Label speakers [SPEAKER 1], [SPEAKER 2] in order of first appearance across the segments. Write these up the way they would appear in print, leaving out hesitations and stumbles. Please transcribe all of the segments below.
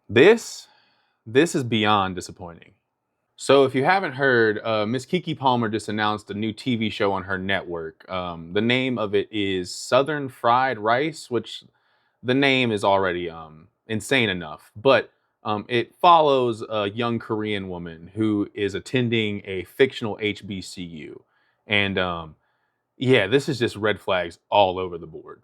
[SPEAKER 1] This, this is beyond disappointing. So if you haven't heard, Miss Keke Palmer just announced a new TV show on her network. The name of it is Southern Fried Rice, which the name is already insane enough. But it follows a young Korean woman who is attending a fictional HBCU. And yeah, this is just red flags all over the board.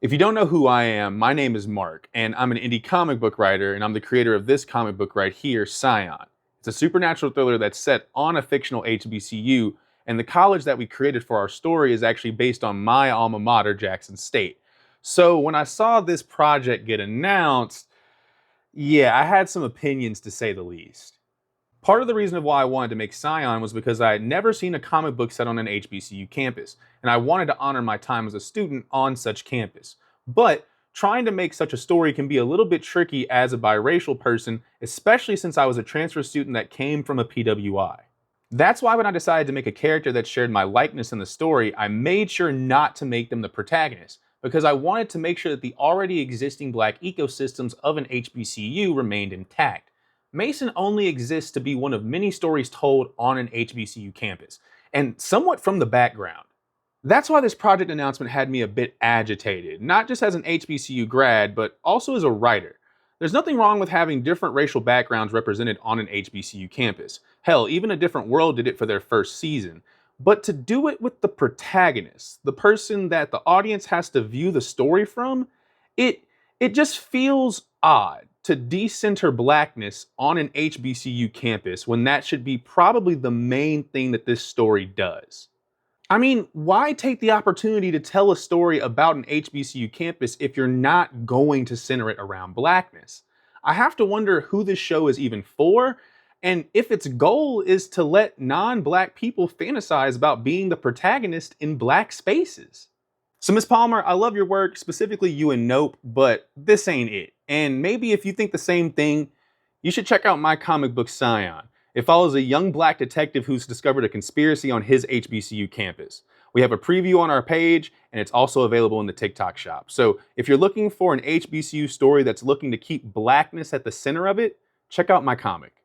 [SPEAKER 1] If you don't know who I am, my name is Mark, and I'm an indie comic book writer, and I'm the creator of this comic book right here, Scion. It's a supernatural thriller that's set on a fictional HBCU, and the college that we created for our story is actually based on my alma mater, Jackson State. So when I saw this project get announced, yeah, I had some opinions to say the least. Part of the reason of why I wanted to make Scion was because I had never seen a comic book set on an HBCU campus, and I wanted to honor my time as a student on such campus. But trying to make such a story can be a little bit tricky as a biracial person, especially since I was a transfer student that came from a PWI. That's why when I decided to make a character that shared my likeness in the story, I made sure not to make them the protagonist, because I wanted to make sure that the already existing black ecosystems of an HBCU remained intact. Mason only exists to be one of many stories told on an HBCU campus, and somewhat from the background. That's why this project announcement had me a bit agitated, not just as an HBCU grad, but also as a writer. There's nothing wrong with having different racial backgrounds represented on an HBCU campus. Hell, even A Different World did it for their first season. But to do it with the protagonist, the person that the audience has to view the story from, it it just feels odd to decenter blackness on an HBCU campus when that should be probably the main thing that this story does. I mean, why take the opportunity to tell a story about an HBCU campus if you're not going to center it around blackness? I have to wonder who this show is even for, and if its goal is to let non black people fantasize about being the protagonist in black spaces. So, Miss Palmer, I love your work, specifically you and Nope, but this ain't it. And maybe if you think the same thing, you should check out my comic book Scion. It follows a young black detective who's discovered a conspiracy on his HBCU campus. We have a preview on our page, and it's also available in the TikTok shop. So if you're looking for an HBCU story that's looking to keep blackness at the center of it, check out my comic.